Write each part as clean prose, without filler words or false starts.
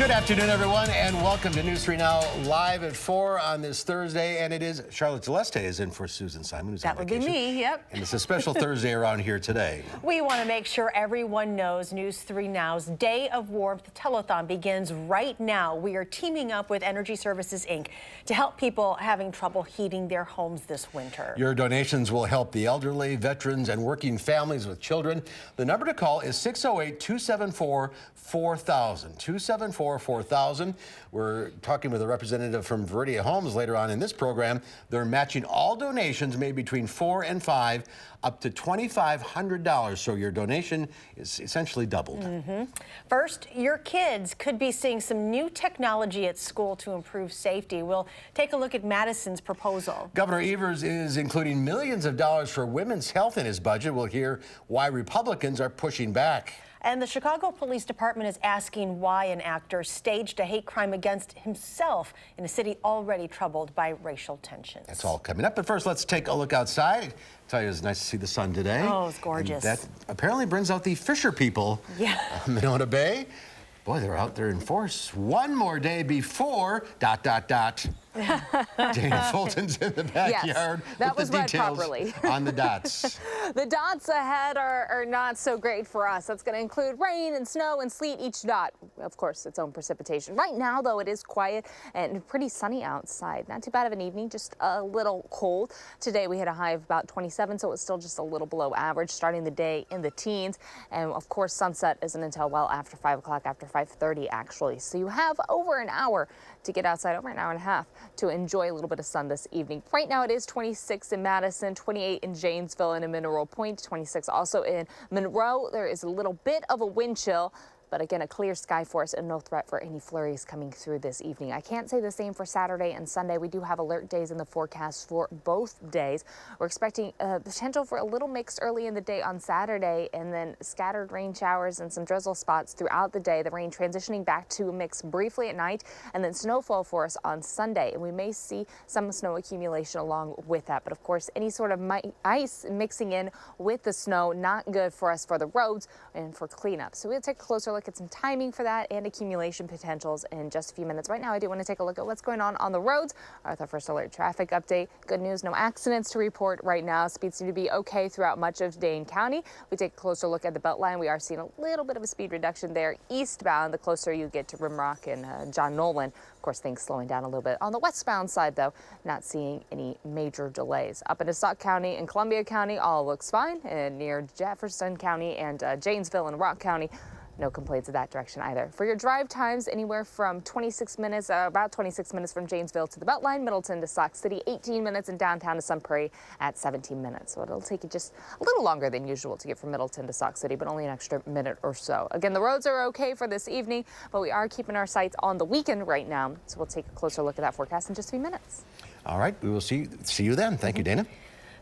Good afternoon, everyone, and welcome to News 3 Now, live at 4 on this Thursday. And it is Charlotte Celeste is in for Susan Simon, who's on vacation. That would be me, yep. And it's a special Thursday around here today. We want to make sure everyone knows News 3 Now's Day of Warmth Telethon begins right now. We are teaming up with Energy Services, Inc. to help people having trouble heating their homes this winter. Your donations will help the elderly, veterans, and working families with children. The number to call is 608-274-4000. 274-4000. We're talking with a representative from Veridia Homes later on in this program. They're matching all donations made between $4 and $5 up to $2,500. So your donation is essentially doubled. First, your kids could be seeing some new technology at school to improve safety. We'll take a look at Madison's proposal. Governor Evers is including millions of dollars for women's health in his budget. We'll hear why Republicans are pushing back. And the Chicago Police Department is asking why an actor staged a hate crime against himself in a city already troubled by racial tensions. That's all coming up. But first, let's take a look outside. I tell you, it's nice to see the sun today. Oh, it's gorgeous. And that apparently brings out the Fisher people. Yeah. Minota Bay. Boy, they're out there in force. One more day before ... Dana Fulton's in the backyard with the details on the dots. The dots ahead are not so great for us. That's going to include rain and snow and sleet. Each dot, of course, its own precipitation. Right now, though, it is quiet and pretty sunny outside. Not too bad of an evening, just a little cold. Today, we hit a high of about 27, so it's still just a little below average, starting the day in the teens. And, of course, sunset isn't until well after 5 o'clock, after 5:30, actually. So you have over an hour to get outside, over an hour and a half to enjoy a little bit of sun this evening. Right now, it is 26 in Madison, 28 in Janesville and in Mineral Point, 26 also in Monroe. There is a little bit of a wind chill, but again, a clear sky for us and no threat for any flurries coming through this evening. I can't say the same for Saturday and Sunday. We do have alert days in the forecast for both days. We're expecting potential for a little mix early in the day on Saturday and then scattered rain showers and some drizzle spots throughout the day. The rain transitioning back to a mix briefly at night and then snowfall for us on Sunday. And we may see some snow accumulation along with that. But of course, any sort of ice mixing in with the snow, not good for us for the roads and for cleanup. So we'll take a closer look at some timing for that and accumulation potentials in just a few minutes. Right now, I do want to take a look at what's going on the roads. With our first alert traffic update. Good news, no accidents to report right now. Speeds seem to be okay throughout much of Dane County. We take a closer look at the Beltline. We are seeing a little bit of a speed reduction there eastbound the closer you get to Rimrock and John Nolan. Of course, things slowing down a little bit. On the westbound side, though, not seeing any major delays. Up into Sauk County and Columbia County, all looks fine. And near Jefferson County and Janesville and Rock County, no complaints in that direction either. For your drive times, anywhere from 26 minutes, about 26 minutes from Janesville to the Beltline, Middleton to Sauk City, 18 minutes, and downtown to Sun Prairie at 17 minutes. So it'll take you just a little longer than usual to get from Middleton to Sauk City, but only an extra minute or so. Again, the roads are okay for this evening, but we are keeping our sights on the weekend right now. So we'll take a closer look at that forecast in just a few minutes. All right, we will see you then. Thank you, Dana.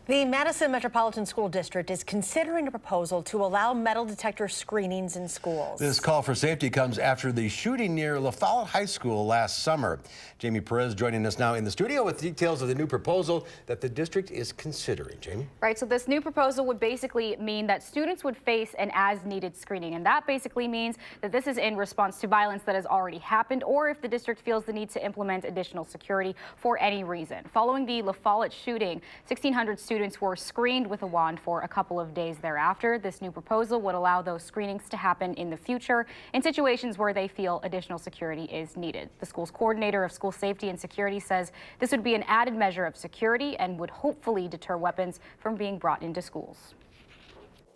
The Madison Metropolitan School District is considering a proposal to allow metal detector screenings in schools. This call for safety comes after the shooting near La Follette High School last summer. Jamie Perez joining us now in the studio with details of the new proposal that the district is considering. Jamie? Right, so this new proposal would basically mean that students would face an as-needed screening, and that basically means that this is in response to violence that has already happened or if the district feels the need to implement additional security for any reason. Following the La Follette shooting, 1,600 students were screened with a wand for a couple of days thereafter. This new proposal would allow those screenings to happen in the future in situations where they feel additional security is needed. The school's coordinator of school safety and security says this would be an added measure of security and would hopefully deter weapons from being brought into schools.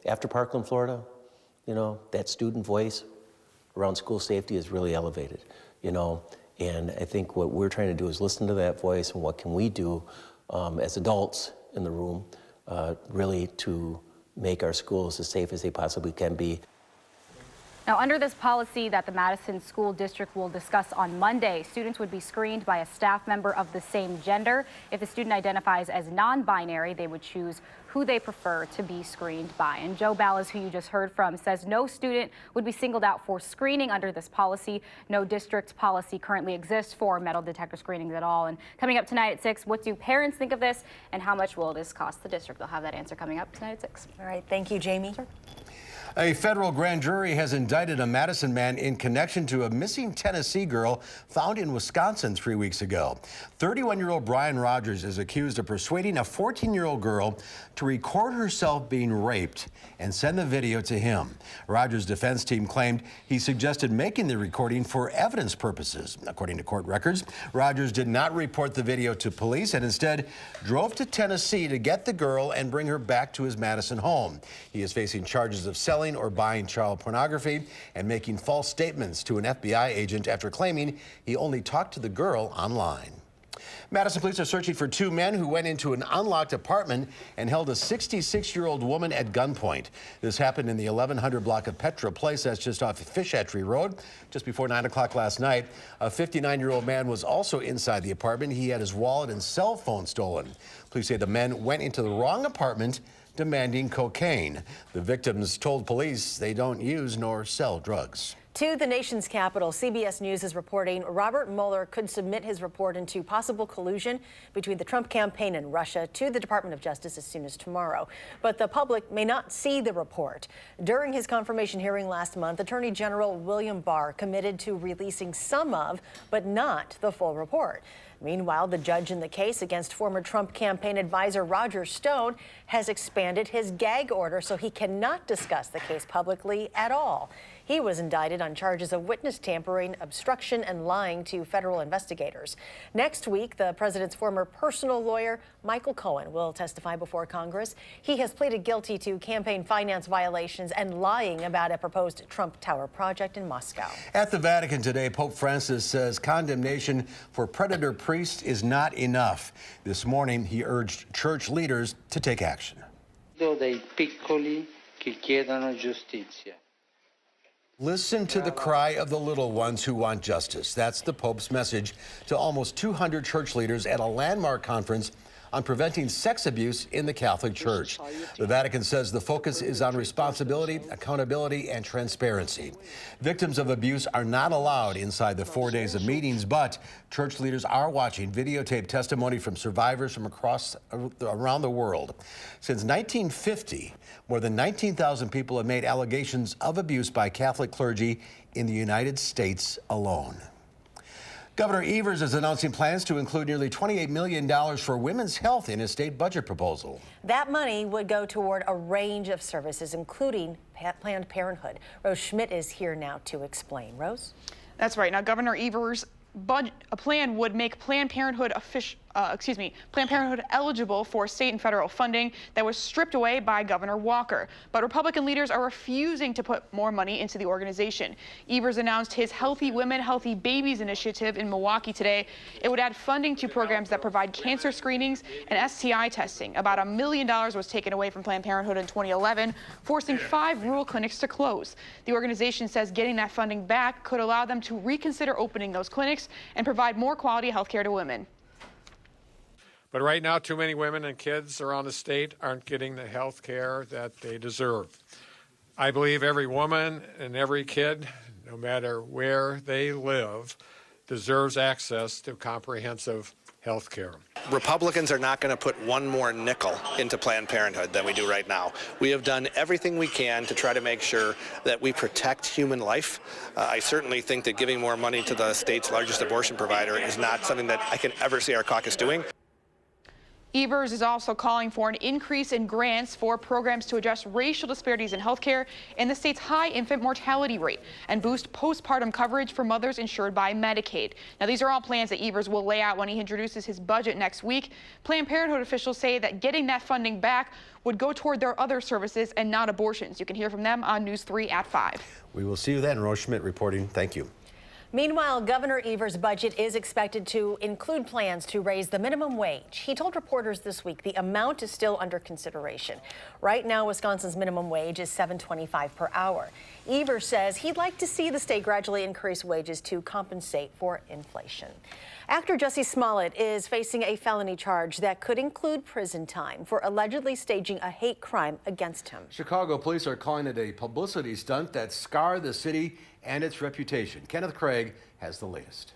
After Parkland, Florida, you know, that student voice around school safety is really elevated, you know, and I think what we're trying to do is listen to that voice and what can we do as adults in the room, really to make our schools as safe as they possibly can be. Now, under this policy that the Madison School District will discuss on Monday, students would be screened by a staff member of the same gender. If a student identifies as non-binary, they would choose who they prefer to be screened by. And Joe Ballas, who you just heard from, says no student would be singled out for screening under this policy. No district policy currently exists for metal detector screenings at all. And coming up tonight at 6, what do parents think of this and how much will this cost the district? They'll have that answer coming up tonight at 6. All right, thank you, Jamie. Sure. A federal grand jury has indicted a Madison man in connection to a missing Tennessee girl found in Wisconsin 3 weeks ago. 31-year-old Brian Rogers is accused of persuading a 14-year-old girl to record herself being raped and send the video to him. Rogers' defense team claimed he suggested making the recording for evidence purposes. According to court records, Rogers did not report the video to police and instead drove to Tennessee to get the girl and bring her back to his Madison home. He is facing charges of selling or buying child pornography and making false statements to an FBI agent after claiming he only talked to the girl online. Madison police are searching for two men who went into an unlocked apartment and held a 66-year-old woman at gunpoint. This happened in the 1100 block of Petra Place. That's just off Fish Hatchery Road. Just before 9 o'clock last night, a 59-year-old man was also inside the apartment. He had his wallet and cell phone stolen. Police say the men went into the wrong apartment demanding cocaine. The victims told police they don't use nor sell drugs. To the nation's capital, CBS News is reporting Robert Mueller could submit his report into possible collusion between the Trump campaign and Russia to the Department of Justice as soon as tomorrow. But the public may not see the report. During his confirmation hearing last month, Attorney General William Barr committed to releasing some of, but not the full report. Meanwhile, the judge in the case against former Trump campaign advisor Roger Stone has expanded his gag order so he cannot discuss the case publicly at all. He was indicted on charges of witness tampering, obstruction, and lying to federal investigators. Next week, the president's former personal lawyer, Michael Cohen, will testify before Congress. He has pleaded guilty to campaign finance violations and lying about a proposed Trump Tower project in Moscow. At the Vatican today, Pope Francis says condemnation for predator priests is not enough. This morning, he urged church leaders to take action. Dei piccoli che chiedono giustizia. Listen to the cry of the little ones who want justice. That's the Pope's message to almost 200 church leaders at a landmark conference on preventing sex abuse in the Catholic Church. The Vatican says the focus is on responsibility, accountability, and transparency. Victims of abuse are not allowed inside the 4 days of meetings, but church leaders are watching videotaped testimony from survivors from around the world. Since 1950, more than 19,000 people have made allegations of abuse by Catholic clergy in the United States alone. Governor Evers is announcing plans to include nearly $28 million for women's health in his state budget proposal. That money would go toward a range of services, including Planned Parenthood. Rose Schmidt is here now to explain. Rose? That's right. Now, Governor Evers' plan would make Planned Parenthood Planned Parenthood eligible for state and federal funding that was stripped away by Governor Walker. But Republican leaders are refusing to put more money into the organization. Evers announced his Healthy Women, Healthy Babies initiative in Milwaukee today. It would add funding to programs that provide cancer screenings and STI testing. About $1 million was taken away from Planned Parenthood in 2011, forcing 5 rural clinics to close. The organization says getting that funding back could allow them to reconsider opening those clinics and provide more quality health care to women. But right now, too many women and kids around the state aren't getting the health care that they deserve. I believe every woman and every kid, no matter where they live, deserves access to comprehensive health care. Republicans are not going to put one more nickel into Planned Parenthood than we do right now. We have done everything we can to try to make sure that we protect human life. I certainly think that giving more money to the state's largest abortion provider is not something that I can ever see our caucus doing. Evers is also calling for an increase in grants for programs to address racial disparities in healthcare and the state's high infant mortality rate and boost postpartum coverage for mothers insured by Medicaid. Now, these are all plans that Evers will lay out when he introduces his budget next week. Planned Parenthood officials say that getting that funding back would go toward their other services and not abortions. You can hear from them on News 3 at 5. We will see you then. Rose Schmidt reporting. Thank you. Meanwhile, Governor Evers' budget is expected to include plans to raise the minimum wage. He told reporters this week the amount is still under consideration. Right now, Wisconsin's minimum wage is $7.25 per hour. Evers says he'd like to see the state gradually increase wages to compensate for inflation. Actor Jussie Smollett is facing a felony charge that could include prison time for allegedly staging a hate crime against him. Chicago police are calling it a publicity stunt that scarred the city and its reputation. Kenneth Craig has the latest.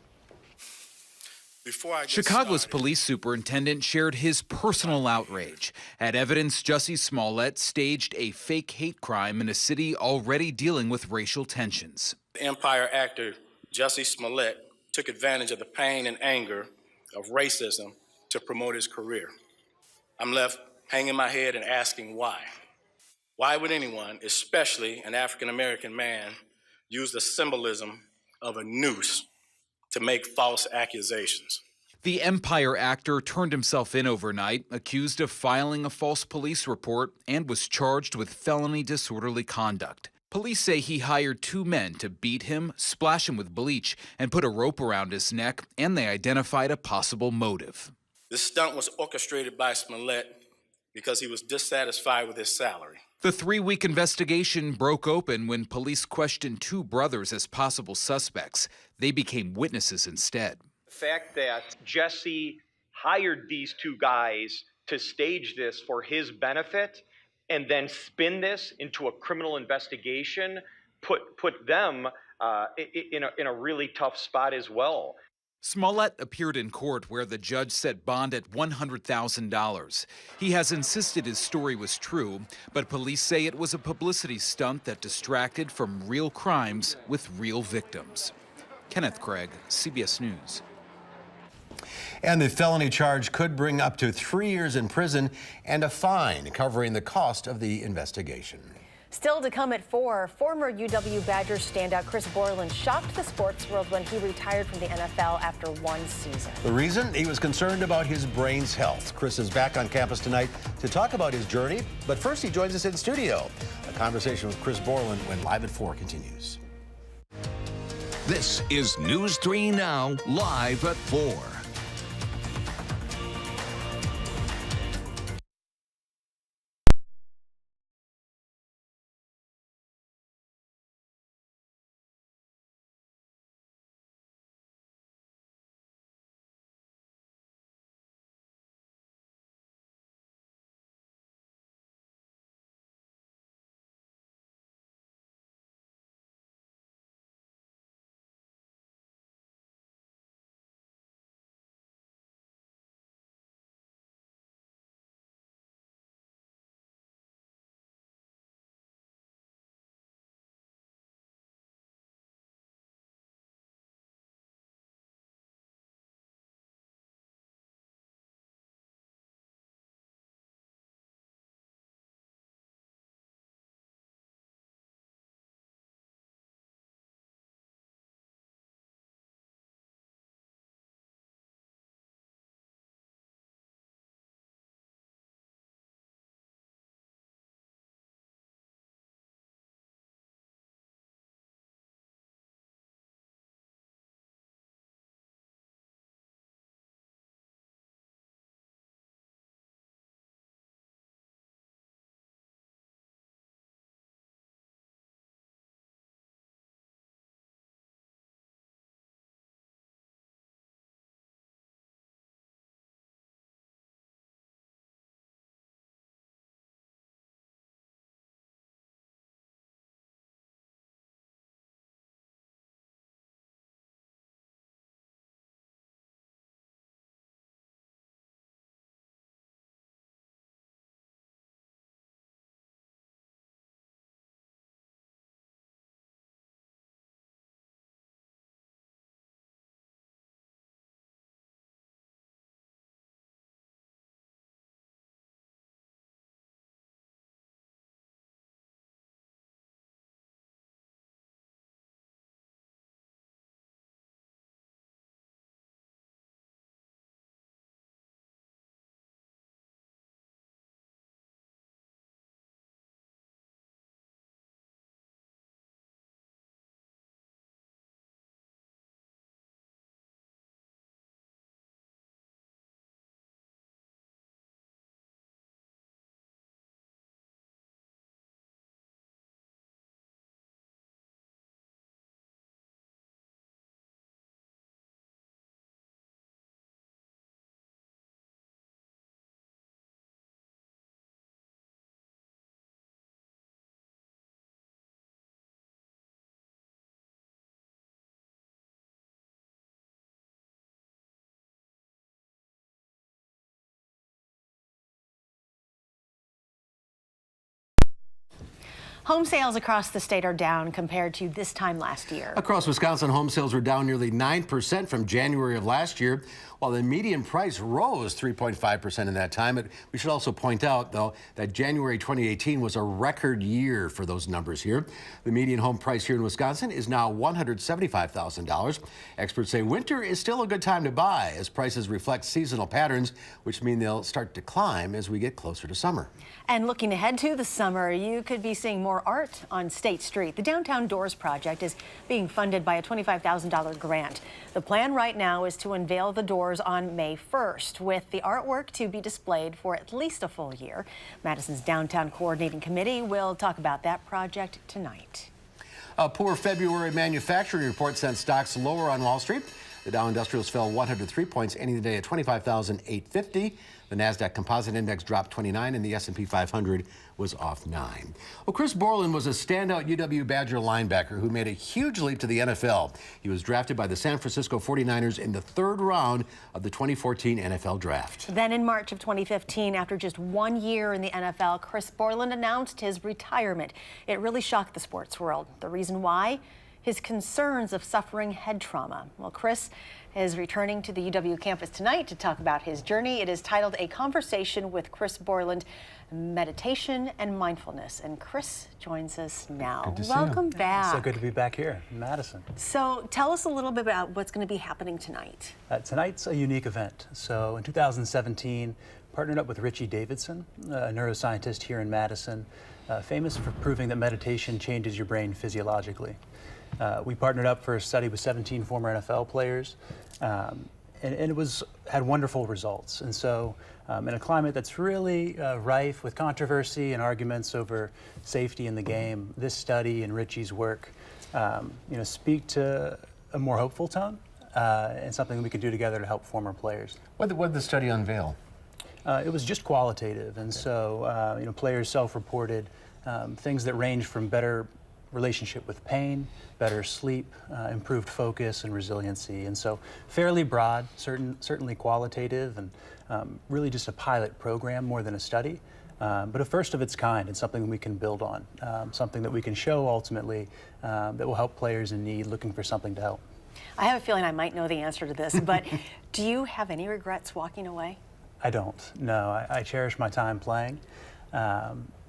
Chicago's police superintendent shared his personal outrage at evidence Jussie Smollett staged a fake hate crime in a city already dealing with racial tensions. Empire actor Jussie Smollett took advantage of the pain and anger of racism to promote his career. I'm left hanging my head and asking why. Why would anyone, especially an African-American man, use the symbolism of a noose to make false accusations? The Empire actor turned himself in overnight, accused of filing a false police report, and was charged with felony disorderly conduct. Police say he hired 2 men to beat him, splash him with bleach, and put a rope around his neck, and they identified a possible motive. This stunt was orchestrated by Smollett because he was dissatisfied with his salary. The 3-week investigation broke open when police questioned 2 brothers as possible suspects. They became witnesses instead. The fact that Jussie hired these 2 guys to stage this for his benefit and then spin this into a criminal investigation put them in a really tough spot as well. Smollett appeared in court where the judge set bond at $100,000. He has insisted his story was true, but police say it was a publicity stunt that distracted from real crimes with real victims. Kenneth Craig, CBS News. And the felony charge could bring up to 3 years in prison and a fine covering the cost of the investigation. Still to come at 4, former UW Badgers standout Chris Borland shocked the sports world when he retired from the NFL after 1 season. The reason? He was concerned about his brain's health. Chris is back on campus tonight to talk about his journey, but first he joins us in studio. A conversation with Chris Borland when Live at 4 continues. This is News 3 Now, Live at 4. Home sales across the state are down compared to this time last year. Across Wisconsin, home sales were down nearly 9% from January of last year, while the median price rose 3.5% in that time. We should also point out, though, that January 2018 was a record year for those numbers here. The median home price here in Wisconsin is now $175,000. Experts say winter is still a good time to buy as prices reflect seasonal patterns, which mean they'll start to climb as we get closer to summer. And looking ahead to the summer, you could be seeing more art on State Street. The Downtown Doors project is being funded by a $25,000 grant. The plan right now is to unveil the doors on May 1st, with the artwork to be displayed for at least a full year. Madison's Downtown Coordinating Committee will talk about that project tonight. A poor February manufacturing report sent stocks lower on Wall Street. The Dow Industrials fell 103 points, ending the day at 25,850. The NASDAQ Composite Index dropped 29, and the S&P 500 was off 9. Well, Chris Borland was a standout UW Badger linebacker who made a huge leap to the NFL. He was drafted by the San Francisco 49ers in the 3rd round of the 2014 NFL Draft. Then in March of 2015, after just 1 year in the NFL, Chris Borland announced his retirement. It really shocked the sports world. The reason why? His concerns of suffering head trauma. Well, Chris is returning to the UW campus tonight to talk about his journey. It is titled A Conversation with Chris Borland, Meditation and Mindfulness. And Chris joins us now. Good to see Welcome you. back. So good to be back here in Madison. So tell us a little bit about what's going to be happening tonight. Tonight's a unique event. So in 2017, partnered up with Richie Davidson, a neuroscientist here in Madison, famous for proving that meditation changes your brain physiologically. We partnered up for a study with 17 former NFL players, and it had wonderful results. And so in a climate that's really rife with controversy and arguments over safety in the game, this study and Richie's work speak to a more hopeful tone and something we can do together to help former players. What did the study unveil? It was just qualitative, and so players self-reported things that range from better relationship with pain, better sleep, improved focus and resiliency. And so fairly broad, certainly qualitative, and really just a pilot program more than a study, but a first of its kind and something we can build on, something that we can show ultimately that will help players in need looking for something to help. I have a feeling I might know the answer to this, but do you have any regrets walking away? I don't, no. I cherish my time playing.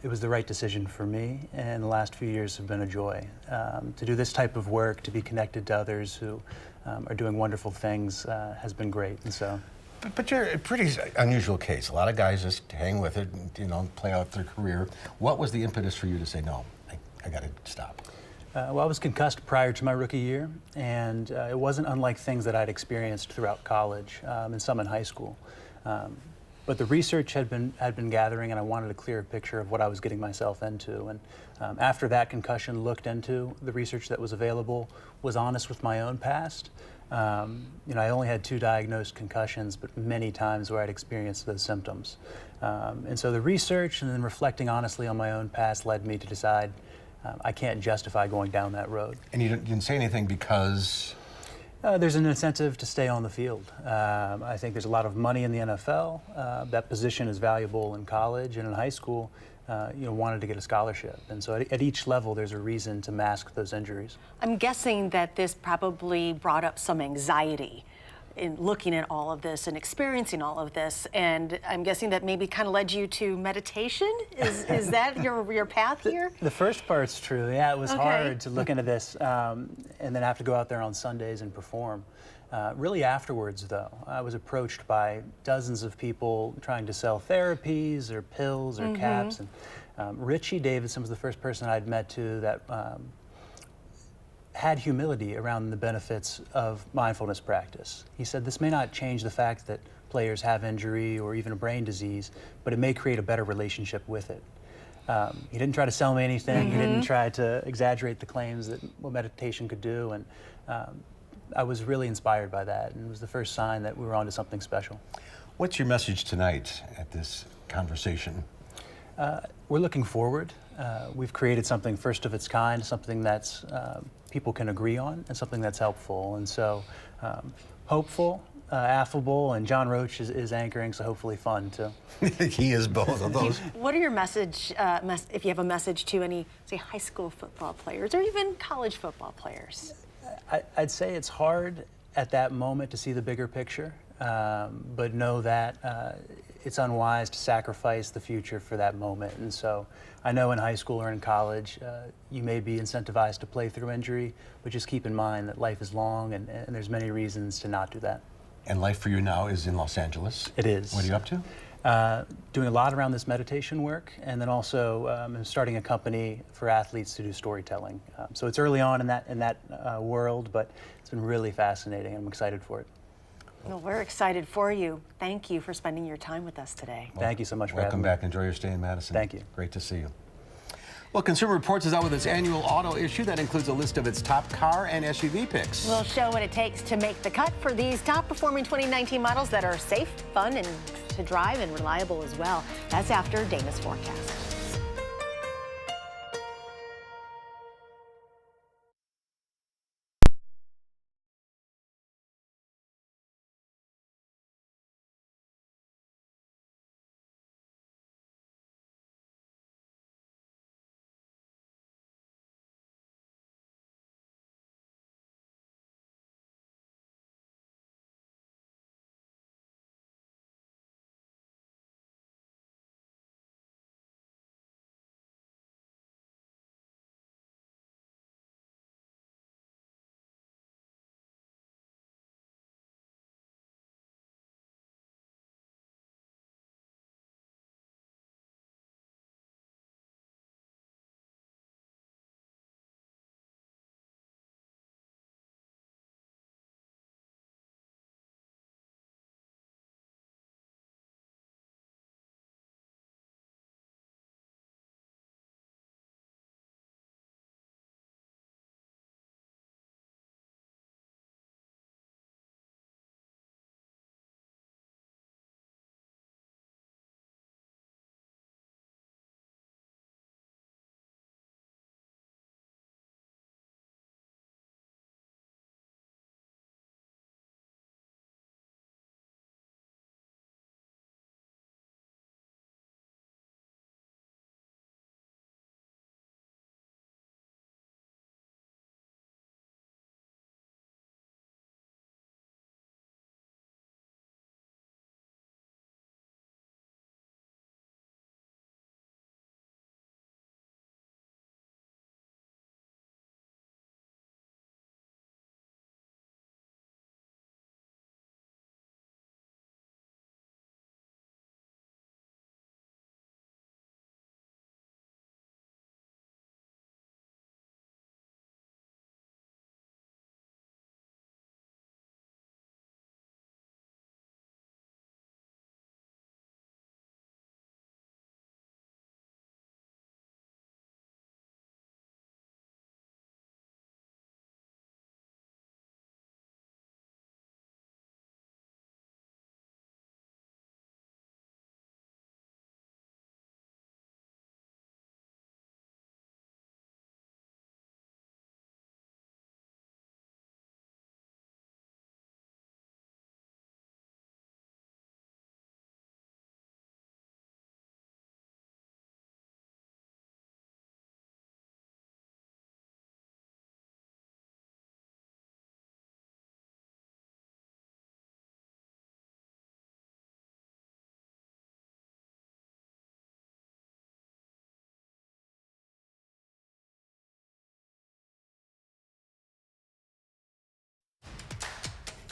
It was the right decision for me, and the last few years have been a joy. To do this type of work, to be connected to others who are doing wonderful things has been great, and so. But you're a pretty unusual case. A lot of guys just hang with it, play out their career. What was the impetus for you to say, no, I got to stop? Well, I was concussed prior to my rookie year, and it wasn't unlike things that I'd experienced throughout college and some in high school. But the research had been gathering, and I wanted a clearer picture of what I was getting myself into. And after that concussion, looked into the research that was available, was honest with my own past. I only had 2 diagnosed concussions, but many times where I'd experienced those symptoms. And so the research and then reflecting honestly on my own past led me to decide I can't justify going down that road. And you didn't say anything because? There's an incentive to stay on the field. I think there's a lot of money in the NFL. That position is valuable in college, and in high school, wanted to get a scholarship. And so at each level, there's a reason to mask those injuries. I'm guessing that this probably brought up some anxiety in looking at all of this and experiencing all of this, and I'm guessing that maybe kind of led you to meditation? Is that your path here? The first part's true. Yeah, it was hard to look into this and then have to go out there on Sundays and perform. Really afterwards, though, I was approached by dozens of people trying to sell therapies or pills or caps, and Richie Davidson was the first person I'd met to that had humility around the benefits of mindfulness practice. He said, this may not change the fact that players have injury or even a brain disease, but it may create a better relationship with it. He didn't try to sell me anything. He didn't try to exaggerate the claims that what meditation could do, and I was really inspired by that, and it was the first sign that we were onto something special. What's your message tonight at this conversation? We're looking forward. We've created something first of its kind, something that's people can agree on, and something that's helpful. And so hopeful, affable, and John Roach is anchoring, so hopefully fun too. He is both of those. What are your message, if you have a message to any, say, high school football players or even college football players? I'd say it's hard at that moment to see the bigger picture, but know that it's unwise to sacrifice the future for that moment. And so I know in high school or in college, you may be incentivized to play through injury, but just keep in mind that life is long and there's many reasons to not do that. And life for you now is in Los Angeles. It is. What are you up to? Doing a lot around this meditation work, and then also I'm starting a company for athletes to do storytelling. So it's early on in that world, but it's been really fascinating. I'm excited for it. Well, we're excited for you. Thank you for spending your time with us today. Thank you so much for having me. Welcome back. Enjoy your stay in Madison. Thank you. Great to see you. Well, Consumer Reports is out with its annual auto issue that includes a list of its top car and SUV picks. We'll show what it takes to make the cut for these top-performing 2019 models that are safe, fun, and to drive and reliable as well. That's after Dana's forecast.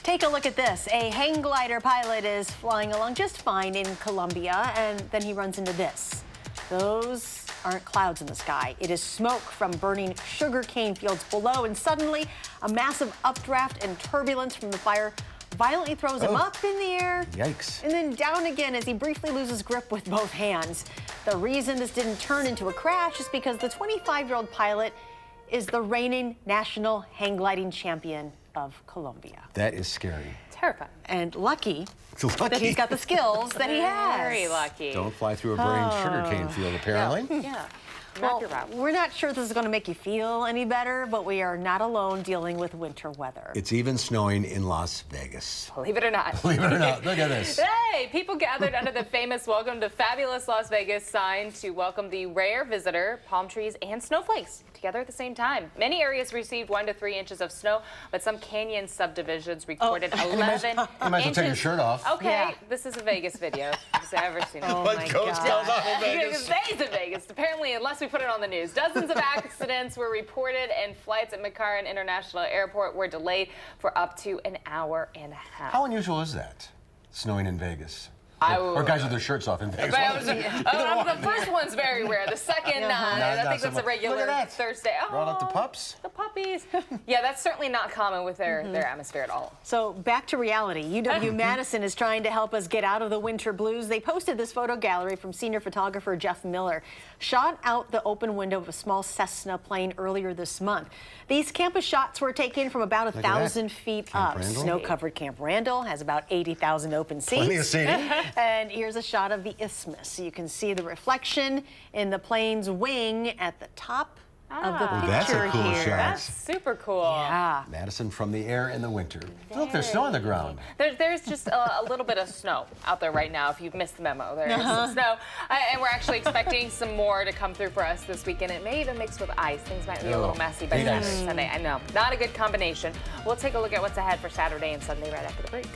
Take a look at this. A hang glider pilot is flying along just fine in Colombia, and then he runs into this. Those aren't clouds in the sky. It is smoke from burning sugarcane fields below, and suddenly a massive updraft and turbulence from the fire violently throws him up in the air. Yikes. And then down again as he briefly loses grip with both hands. The reason this didn't turn into a crash is because the 25-year-old pilot is the reigning national hang gliding champion of Colombia. That is scary. Terrifying. And lucky that he's got the skills that he has. Very lucky. Don't fly through a burning sugarcane field, apparently. Yeah. Map your route. We're not sure this is going to make you feel any better, but we are not alone dealing with winter weather. It's even snowing in Las Vegas. Believe it or not. Believe it or not, look at this. Hey, people gathered under the famous Welcome to Fabulous Las Vegas sign to welcome the rare visitor, palm trees and snowflakes together at the same time. Many areas received 1 to 3 inches of snow, but some canyon subdivisions recorded 11 You might as well take your shirt off. Okay, Yeah. This is a Vegas video. If I've ever seen it. Oh my God. Vegas. Stays in Vegas. Apparently, unless we put it on the news, dozens of accidents were reported, and flights at McCarran International Airport were delayed for up to an hour and a half. How unusual is that, snowing in Vegas? I Or guys with their shirts off in Vegas. The first one's very rare. The second, I think that's a regular Look at that. Thursday. Brought out the pups. The puppies. Yeah, that's certainly not common with their atmosphere at all. So back to reality. UW-Madison is trying to help us get out of the winter blues. They posted this photo gallery from senior photographer Jeff Miller, shot out the open window of a small Cessna plane earlier this month. These campus shots were taken from about 1,000 feet Camp up. Randall. Snow-covered Camp Randall has about 80,000 open seats. Plenty of seating. And here's a shot of the isthmus. You can see the reflection in the plane's wing at the top of the picture That's a cool here. shot. That's super cool. Yeah. Madison from the air in the winter. Look, there's snow on the ground. There's just a little bit of snow out there right now, if you've missed the memo. There's some snow, and we're actually expecting some more to come through for us this weekend. It may even mix with ice. Things might be a little messy by Saturday, Sunday. I know, not a good combination. We'll take a look at what's ahead for Saturday and Sunday right after the break.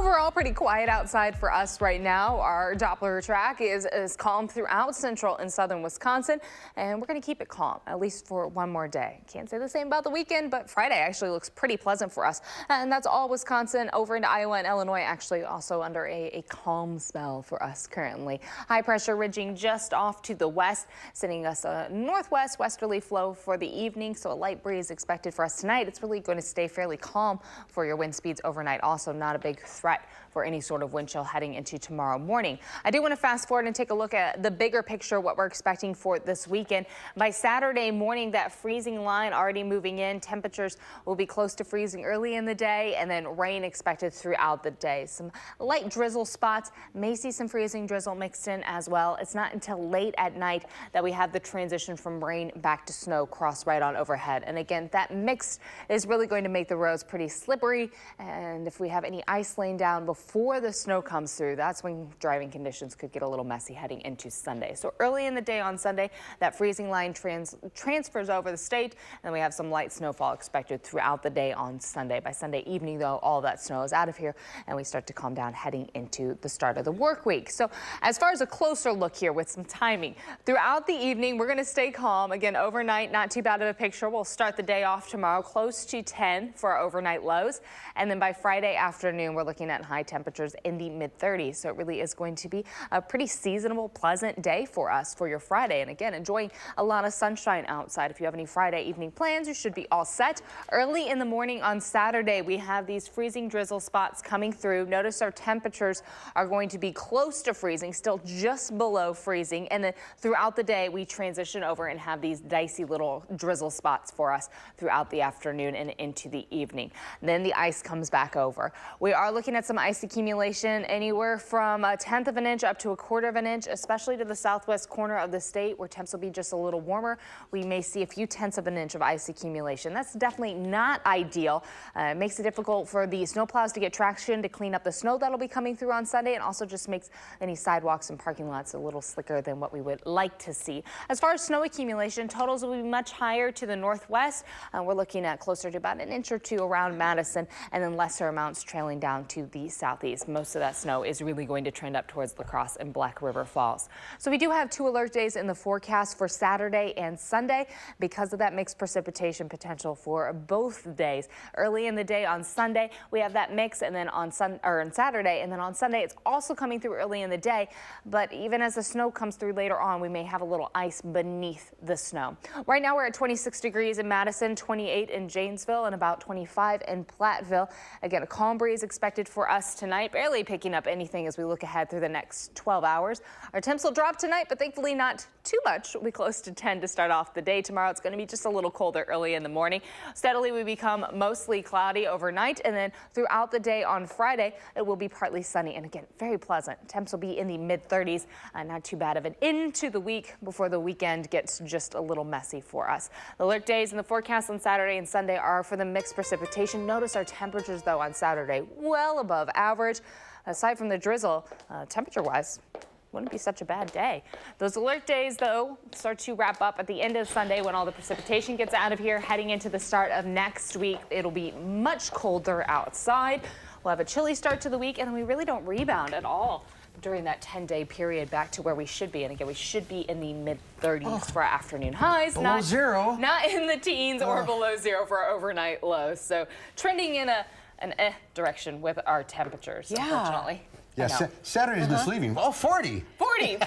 Overall, pretty quiet outside for us right now. Our Doppler track is calm throughout central and southern Wisconsin, and we're going to keep it calm, at least for one more day. Can't say the same about the weekend, but Friday actually looks pretty pleasant for us. And that's all Wisconsin. Over into Iowa and Illinois, actually also under a calm spell for us currently. High pressure ridging just off to the west, sending us a northwest westerly flow for the evening, so a light breeze expected for us tonight. It's really going to stay fairly calm for your wind speeds overnight. Also not a big threat for any sort of wind chill heading into tomorrow morning. I do want to fast forward and take a look at the bigger picture, what we're expecting for this weekend. By Saturday morning, that freezing line already moving in. Temperatures will be close to freezing early in the day, and then rain expected throughout the day. Some light drizzle spots, may see some freezing drizzle mixed in as well. It's not until late at night that we have the transition from rain back to snow cross right on overhead. And again, that mix is really going to make the roads pretty slippery. And if we have any ice laying down before the snow comes through, that's when driving conditions could get a little messy heading into Sunday. So early in the day on Sunday, that freezing line transfers over the state, and we have some light snowfall expected throughout the day on Sunday. By Sunday evening, though, all that snow is out of here, and we start to calm down heading into the start of the work week. So as far as a closer look here with some timing, throughout the evening, we're going to stay calm. Again, overnight, not too bad of a picture. We'll start the day off tomorrow close to 10 for our overnight lows, and then by Friday afternoon, we're looking at high temperatures in the mid-30s. So it really is going to be a pretty seasonable, pleasant day for us for your Friday. And again, enjoying a lot of sunshine outside. If you have any Friday evening plans, you should be all set. Early in the morning on Saturday, we have these freezing drizzle spots coming through. Notice our temperatures are going to be close to freezing, still just below freezing. And then throughout the day, we transition over and have these dicey little drizzle spots for us throughout the afternoon and into the evening. Then the ice comes back over. We are looking at some ice accumulation anywhere from 1/10 of an inch up to 1/4 of an inch, especially to the southwest corner of the state where temps will be just a little warmer. We may see a few 1/10 of an inch of ice accumulation. That's definitely not ideal. It makes it difficult for the snowplows to get traction to clean up the snow that'll be coming through on Sunday, and also just makes any sidewalks and parking lots a little slicker than what we would like to see. As far as snow accumulation, totals will be much higher to the northwest. We're looking at closer to about 1 inch or 2 around Madison, and then lesser amounts trailing down to the southeast. Most of that snow is really going to trend up towards La Crosse and Black River Falls. So we do have 2 alert days in the forecast for Saturday and Sunday because of that mixed precipitation potential for both days. Early in the day on Sunday, we have that mix, and then on Saturday, and then on Sunday, it's also coming through early in the day. But even as the snow comes through later on, we may have a little ice beneath the snow. Right now, we're at 26 degrees in Madison, 28 in Janesville, and about 25 in Platteville. Again, a calm breeze expected for us tonight, barely picking up anything as we look ahead through the next 12 hours. Our temps will drop tonight, but thankfully not too much. We'll be close to 10 to start off the day tomorrow. It's going to be just a little colder early in the morning. Steadily, we become mostly cloudy overnight, and then throughout the day on Friday, it will be partly sunny, and again, very pleasant. Temps will be in the mid-30s, not too bad of an into the week before the weekend gets just a little messy for us. The alert days in the forecast on Saturday and Sunday are for the mixed precipitation. Notice our temperatures, though, on Saturday well above average. Aside from the drizzle, temperature-wise, wouldn't be such a bad day. Those alert days, though, start to wrap up at the end of Sunday when all the precipitation gets out of here. Heading into the start of next week, it'll be much colder outside. We'll have a chilly start to the week, and then we really don't rebound at all during that 10-day period back to where we should be. And again, we should be in the mid-30s for our afternoon highs. Below zero. Not in the teens or below zero for our overnight lows. So trending in an direction with our temperatures, unfortunately. Yeah, Saturday's misleading. Oh, 40. 40,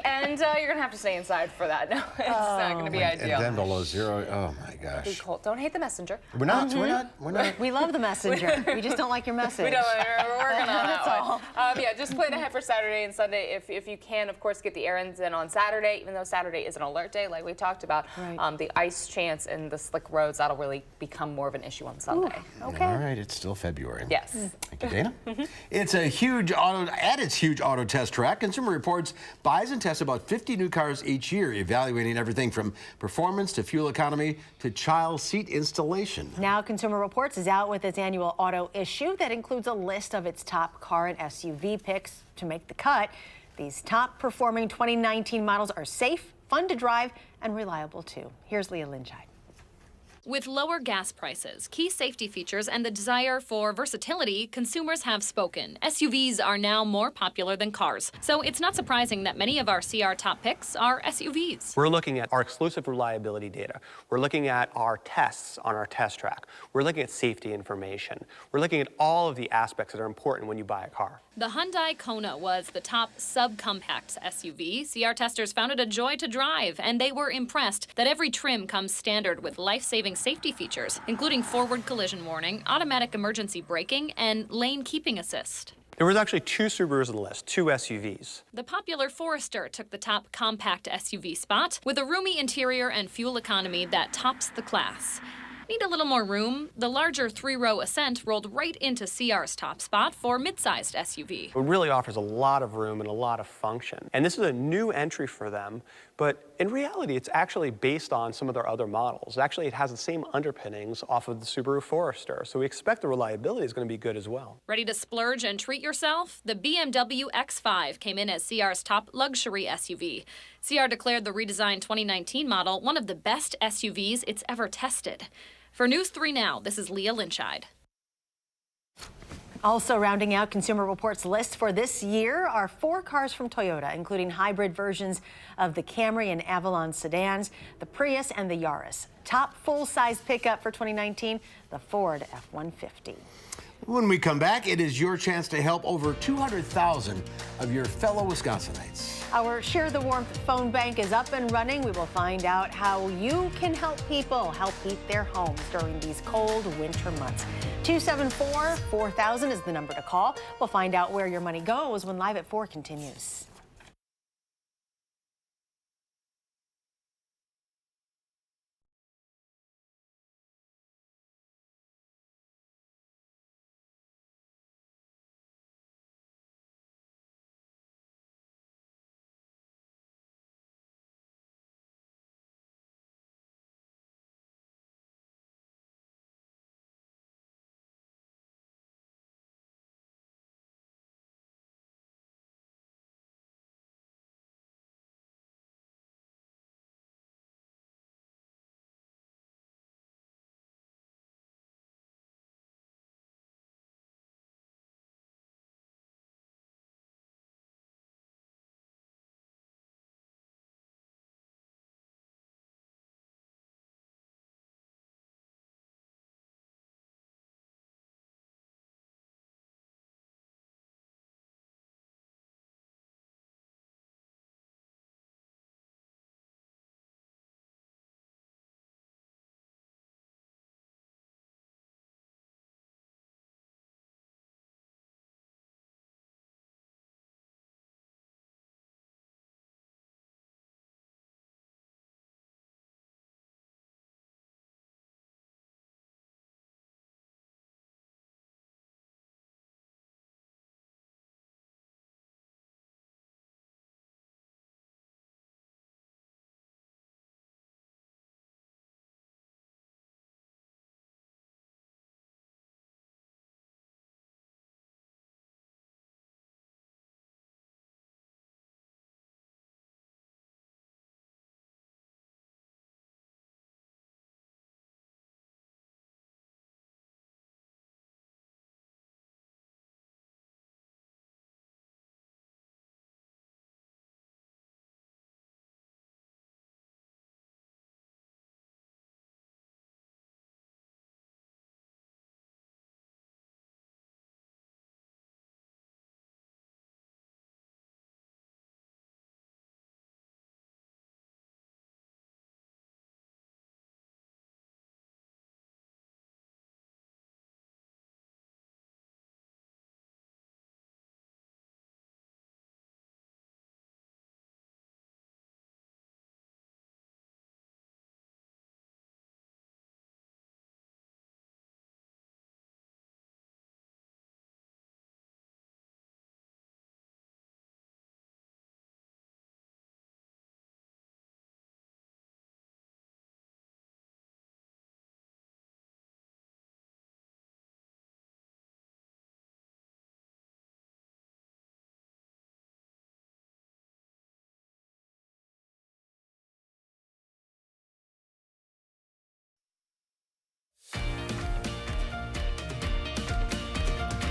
and you're going to have to stay inside for that. No, it's not going to be ideal. And then below zero. Oh, my gosh. Be cold. Don't hate the messenger. We're not. We're not. We love the messenger. We just don't like your message. We don't. We're working on that. That's all. Yeah, just plan ahead for Saturday and Sunday if you can. Of course, get the errands in on Saturday, even though Saturday is an alert day, like we talked about. Right. The ice chance and the slick roads, that'll really become more of an issue on Sunday. Ooh, okay. All right. It's still February. Yes. Thank you, Dana. It's a huge auto test track. Consumer Reports buys and tests about 50 new cars each year, evaluating everything from performance to fuel economy to child seat installation. Now Consumer Reports is out with its annual auto issue that includes a list of its top car and SUV picks to make the cut. These top performing 2019 models are safe, fun to drive, and reliable too. Here's Leah Lynchide. With lower gas prices, key safety features, and the desire for versatility, consumers have spoken. SUVs are now more popular than cars. So it's not surprising that many of our CR top picks are SUVs. We're looking at our exclusive reliability data. We're looking at our tests on our test track. We're looking at safety information. We're looking at all of the aspects that are important when you buy a car. The Hyundai Kona was the top subcompact SUV. CR testers found it a joy to drive, and they were impressed that every trim comes standard with life-saving safety features, including forward collision warning, automatic emergency braking, and lane keeping assist. There was actually 2 Subarus on the list, 2 SUVs. The popular Forester took the top compact SUV spot with a roomy interior and fuel economy that tops the class. Need a little more room? The larger 3-row Ascent rolled right into CR's top spot for mid-sized SUV. It really offers a lot of room and a lot of function. And this is a new entry for them, but in reality, it's actually based on some of their other models. Actually, it has the same underpinnings off of the Subaru Forester, so we expect the reliability is going to be good as well. Ready to splurge and treat yourself? The BMW X5 came in as CR's top luxury SUV. CR declared the redesigned 2019 model one of the best SUVs it's ever tested. For News 3 Now, this is Leah Lynchide. Also rounding out Consumer Reports' list for this year are 4 cars from Toyota, including hybrid versions of the Camry and Avalon sedans, the Prius and the Yaris. Top full-size pickup for 2019, the Ford F-150. When we come back, it is your chance to help over 200,000 of your fellow Wisconsinites. Our Share the Warmth phone bank is up and running. We will find out how you can help people help heat their homes during these cold winter months. 274-4000 is the number to call. We'll find out where your money goes when Live at 4 continues.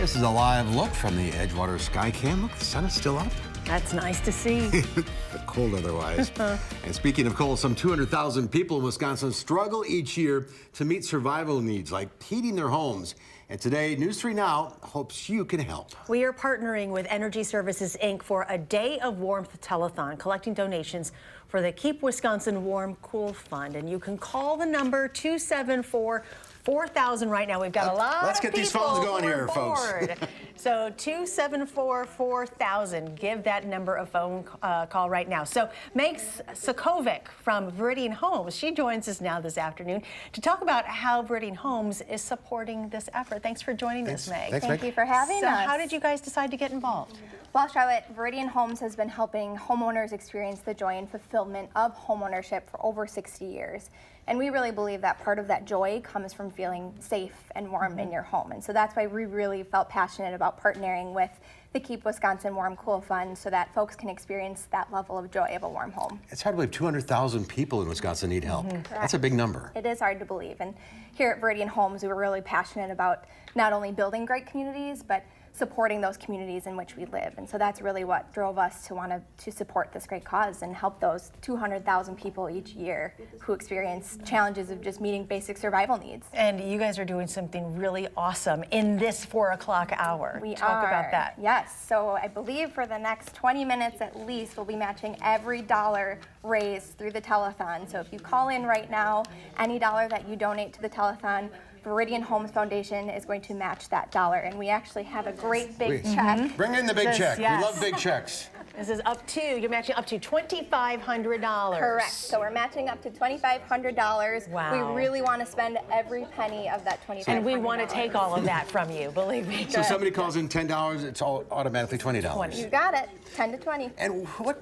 This is a live look from the Edgewater Sky Cam. Look, the sun is still up. That's nice to see. But cold otherwise. And speaking of cold, some 200,000 people in Wisconsin struggle each year to meet survival needs like heating their homes. And today, News 3 Now hopes you can help. We are partnering with Energy Services, Inc. for a Day of Warmth telethon, collecting donations for the Keep Wisconsin Warm Cool Fund. And you can call the number 274-4000 right now. We've got a lot Let's of get these people phones going who are here, folks. bored. So 274-4000. Give that number a phone call right now. So Meg Sokovic from Viridian Homes, she joins us now this afternoon to talk about how Viridian Homes is supporting this effort. Thanks for joining us, Meg. Thanks, Thank you for having us. How did you guys decide to get involved? Well, Charlotte, Viridian Homes has been helping homeowners experience the joy and fulfillment of homeownership for over 60 years. And we really believe that part of that joy comes from feeling safe and warm in your home. And so that's why we really felt passionate about partnering with the Keep Wisconsin Warm Cool Fund so that folks can experience that level of joy of a warm home. It's hard to believe 200,000 people in Wisconsin need help. That's a big number. It is hard to believe. And here at Viridian Homes, we were really passionate about not only building great communities, but supporting those communities in which we live. And so that's really what drove us to want to support this great cause and help those 200,000 people each year who experience challenges of just meeting basic survival needs. And you guys are doing something really awesome in this 4 o'clock hour. We Talk are. about that. Yes, so I believe for the next 20 minutes at least, we'll be matching every dollar raised through the telethon. So if you call in right now, any dollar that you donate to the telethon, Viridian Homes Foundation is going to match that dollar, and we actually have a great big check. Bring in the big check. Yes. We love big checks. This is you're matching up to $2,500. Correct. So we're matching up to $2,500. Wow. We really want to spend every penny of that $2,500. And we want to take all of that from you, believe me. So somebody calls in $10, it's all automatically $20. You got it, 10 to 20. And what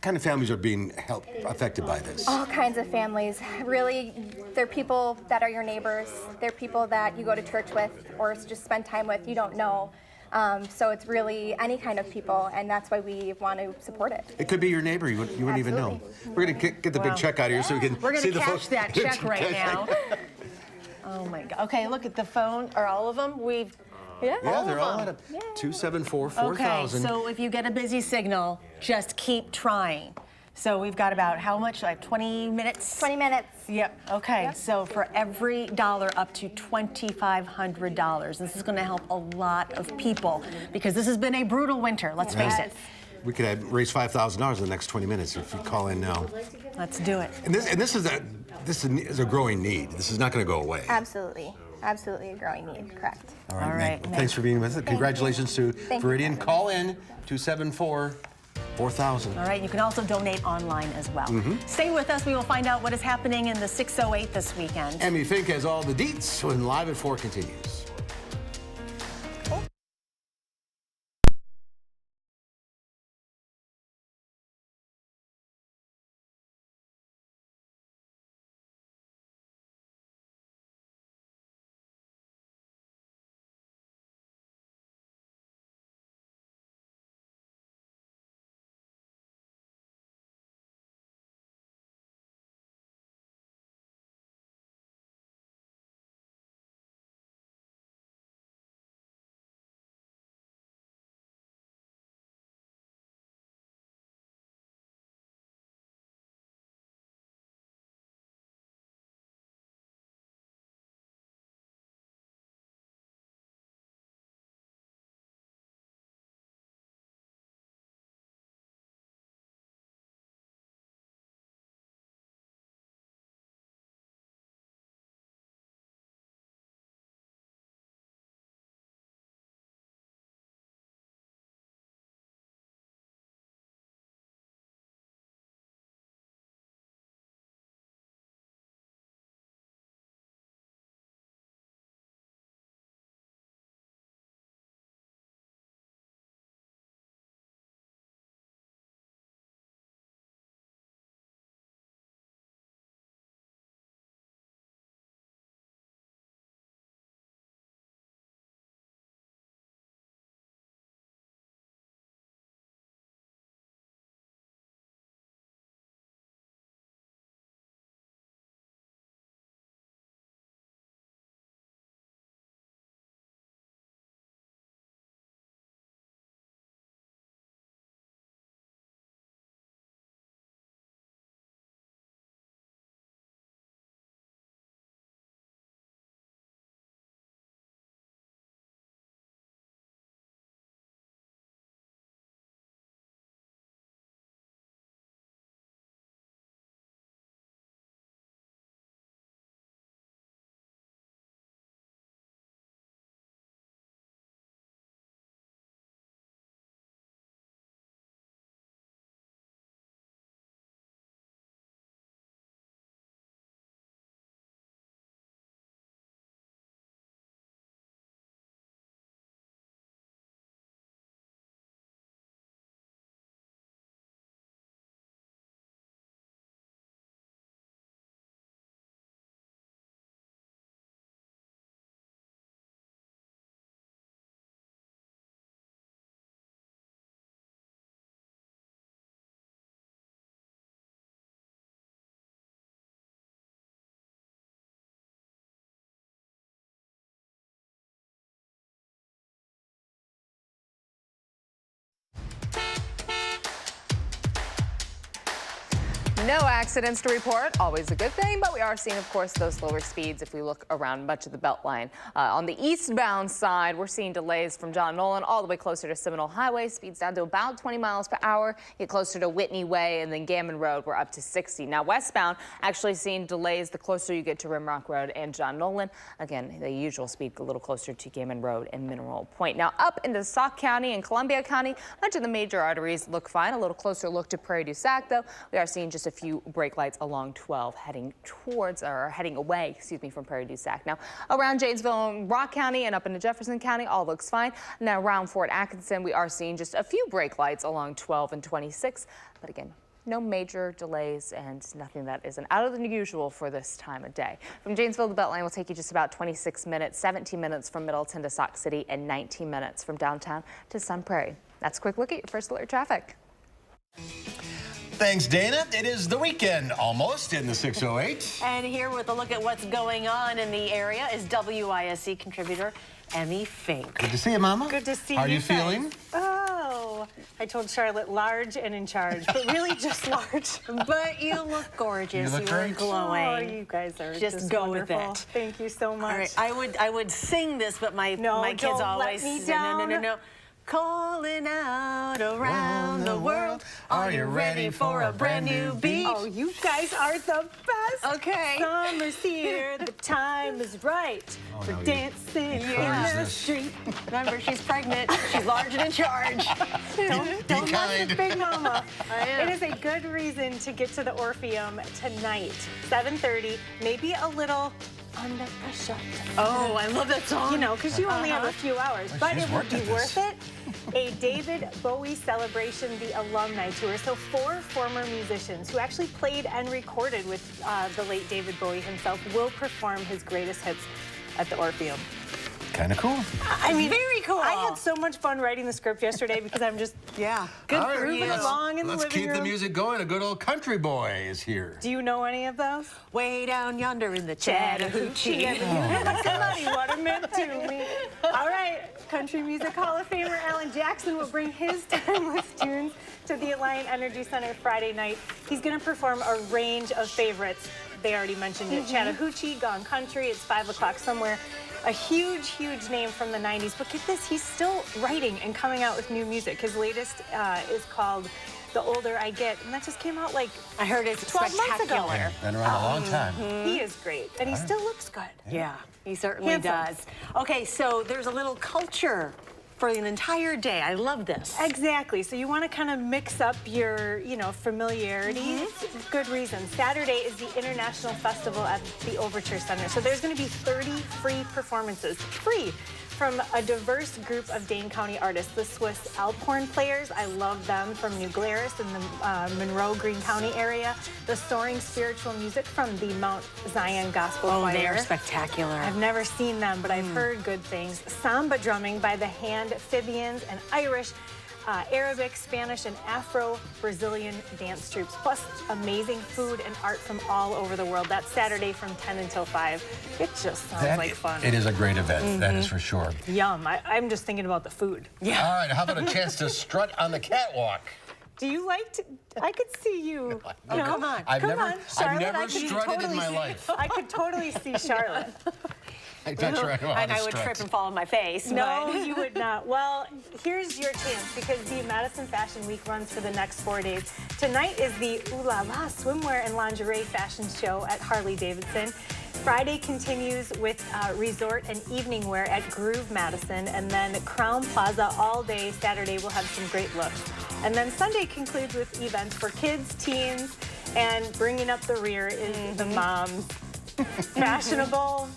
kind of families are being affected by this? All kinds of families. Really, they're people that are your neighbors. They're people that you go to church with or just spend time with you don't know. So it's really any kind of people, and that's why we want to support it. It could be your neighbor. You wouldn't even know. We're going to get the big check out of here so we can We're going see to the cash that check right now. Oh my God. Okay, look at the phone. Are all of them? Yeah, they're all at 274-4000. Okay, so if you get a busy signal, just keep trying. So we've got about how much, like 20 minutes? 20 minutes. Yep, okay. Yep. So for every dollar up to $2,500. This is going to help a lot of people because this has been a brutal winter, let's face it. We could raise $5,000 in the next 20 minutes if you call in now. Let's do it. And this is a growing need. This is not going to go away. Absolutely. Absolutely a growing need, correct. All right. Well, thanks for being with us. Congratulations to Viridian. Call in 274-4000. All right, you can also donate online as well. Stay with us. We will find out what is happening in the 608 this weekend. Emmy Fink has all the deets when Live at 4 continues. No accidents to report, always a good thing, but we are seeing, of course, those slower speeds if we look around much of the Beltline. On the eastbound side, we're seeing delays from John Nolan all the way closer to Seminole Highway, speeds down to about 20 miles per hour. Get closer to Whitney Way and then Gammon Road, we're up to 60. Now westbound, actually seeing delays the closer you get to Rimrock Road and John Nolan. Again, the usual speed a little closer to Gammon Road and Mineral Point. Now up into Sauk County and Columbia County, much of the major arteries look fine. A little closer look to Prairie du Sac, though. We are seeing just a few brake lights along 12 heading away, from Prairie du Sac. Now around Janesville and Rock County and up into Jefferson County, all looks fine. Now around Fort Atkinson, we are seeing just a few brake lights along 12 and 26. But again, no major delays and nothing that isn't out of the usual for this time of day. From Janesville, the Beltline will take you just about 26 minutes, 17 minutes from Middleton to Sauk City, and 19 minutes from downtown to Sun Prairie. That's a quick look at your first alert traffic. Thanks, Dana. It is the weekend almost in the 608. And here with a look at what's going on in the area is WISC contributor Emmy Fink. Good to see you, Mama. Good to see you. How are you guys. feeling? Oh, I told Charlotte large and in charge, but really just large. But you look gorgeous. You look great. Glowing. Oh, you guys are just go wonderful. with it. Thank you so much. All right, I would sing this, but my kids don't always let me say, no. Calling out around the world. Are you ready for a brand new beat? Oh, you guys are the best. Okay. Summer's here, the time is right for dancing in the street. Remember, she's pregnant. She's large and in charge. Don't mess with Big Mama. I am. It is a good reason to get to the Orpheum tonight, 7:30, maybe a little under pressure. Oh, I love that song. You know, because you only have a few hours, but it would be worth it. A David Bowie celebration, the alumni tour. So 4 former musicians who actually played and recorded with the late David Bowie himself will perform his greatest hits at the Orpheum. Kind of cool. I mean, very cool. I had so much fun writing the script yesterday because I'm just good All right, for you. along in the Let's living keep room. the music going. A good old country boy is here. Do you know any of those? Way down yonder in the Chattahoochee. Somebody what it meant to me. All right, Country Music Hall of Famer Alan Jackson will bring his timeless tunes to the Alliant Energy Center Friday night. He's going to perform a range of favorites. They already mentioned it. Chattahoochee, Gone Country, It's 5 o'clock somewhere. A huge, huge name from the 90s. But get this, he's still writing and coming out with new music. His latest is called The Older I Get, and that just came out like I heard it's 12 months ago. spectacular. Been around a long time. He is great, and he still looks good. Yeah, he certainly Handsome. does. Okay, so there's a little culture for an entire day. I love this. Exactly. So you want to kind of mix up your, familiarity. It's a good reason. Saturday is the International Festival at the Overture Center. So there's going to be 30 free performances. Free. From a diverse group of Dane County artists, the Swiss Alphorn players, I love them, from New Glarus in the Monroe, Greene County area. The Soaring Spiritual Music from the Mount Zion Gospel Choir. They are spectacular. I've never seen them, but I've heard good things. Samba drumming by the Hand Fibians and Irish, Arabic, Spanish, and Afro-Brazilian dance troops, plus amazing food and art from all over the world. That's Saturday from 10 until 5. It just sounds like fun. It is a great event, that is for sure. Yum. I'm just thinking about the food. Yeah. All right, how about a chance to strut on the catwalk? Do you like to? I could see you. No, come on. I've Come never, on, Charlotte. I've never I could strutted totally in my see- life. I could totally see Charlotte. I'm not sure I know how And to I would strut. trip and fall on my face. No, but- you would not. Well, here's your chance, because the Madison Fashion Week runs for the next 4 days. Tonight is the Ooh La La swimwear and lingerie fashion show at Harley-Davidson. Friday continues with resort and evening wear at Groove Madison, and then Crown Plaza all day Saturday will have some great looks. And then Sunday concludes with events for kids, teens, and bringing up the rear is the moms. Fashionable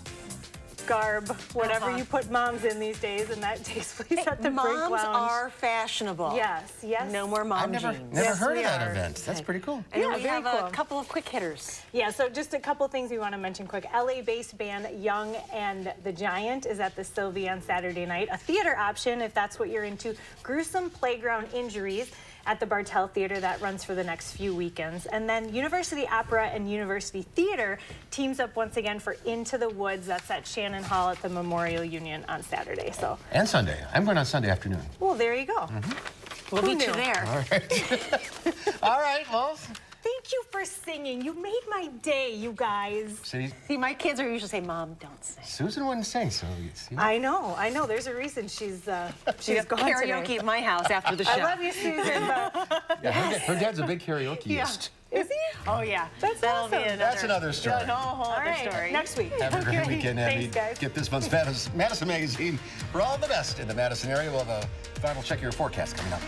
garb, whatever you put moms in these days, and that takes place at the Brick Lounge. Moms are fashionable. Yes, yes. No more mom I've jeans. never heard we of that are. event. That's pretty cool. And then Yeah, we very have cool. a couple of quick hitters. Yeah, so just a couple things we want to mention quick. LA-based band Young and the Giant is at the Sylvia on Saturday night. A theater option, if that's what you're into. Gruesome Playground Injuries at the Bartell Theater. That runs for the next few weekends. And then University Opera and University Theater teams up once again for Into the Woods. That's at Shannon Hall at the Memorial Union on Saturday. So, And Sunday. I'm going on Sunday afternoon. well, there you go. We'll Who meet you knew? there. All right. All right, well. Thank you for singing. You made my day, you guys. See, my kids are usually say, Mom, don't sing. Susan wouldn't sing, so you see. I know. There's a reason she's gone karaoke today. at my house after the show. I love you, Susan, but Yeah, her dad's a big karaokeist. is he? Oh, yeah. That's That'll awesome. be another, That's another story. No, whole All other right, story. next week. Have a great weekend, Abby. Thanks, guys. Get this month's Madison Magazine for all the best in the Madison area. We'll have a final check of your forecast coming up.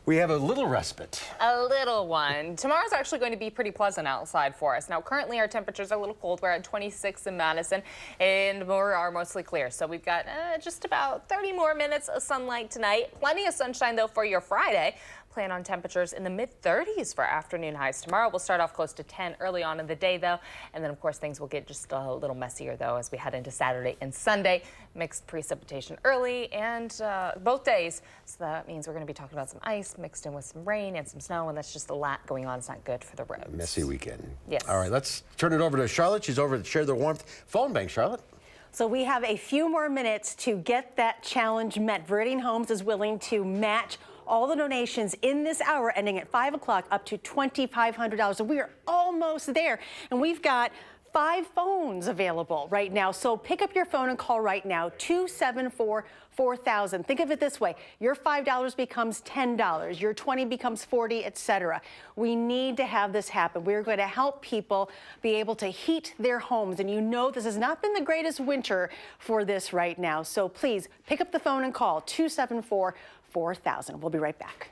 We have a little respite. A little one. Tomorrow's actually going to be pretty pleasant outside for us. Now, currently our temperatures are a little cold. We're at 26 in Madison, and we are mostly clear. So we've got just about 30 more minutes of sunlight tonight. Plenty of sunshine, though, for your Friday. Plan on temperatures in the mid-30s for afternoon highs tomorrow. We'll start off close to 10 early on in the day, though. And then, of course, things will get just a little messier, though, as we head into Saturday and Sunday. Mixed precipitation early and both days. So that means we're going to be talking about some ice mixed in with some rain and some snow, and that's just a lot going on. It's not good for the roads. Messy weekend. Yes. All right, let's turn it over to Charlotte. She's over to Share the Warmth phone bank. Charlotte. So we have a few more minutes to get that challenge met. Viridian Homes is willing to match all the donations in this hour ending at 5 o'clock up to $2,500. So we are almost there. And we've got 5 phones available right now. So pick up your phone and call right now, 274-4000. Think of it this way. Your $5 becomes $10. Your $20 becomes $40, etc. We need to have this happen. We're going to help people be able to heat their homes. And you know this has not been the greatest winter for this right now. So please pick up the phone and call 274-4000. We'll be right back.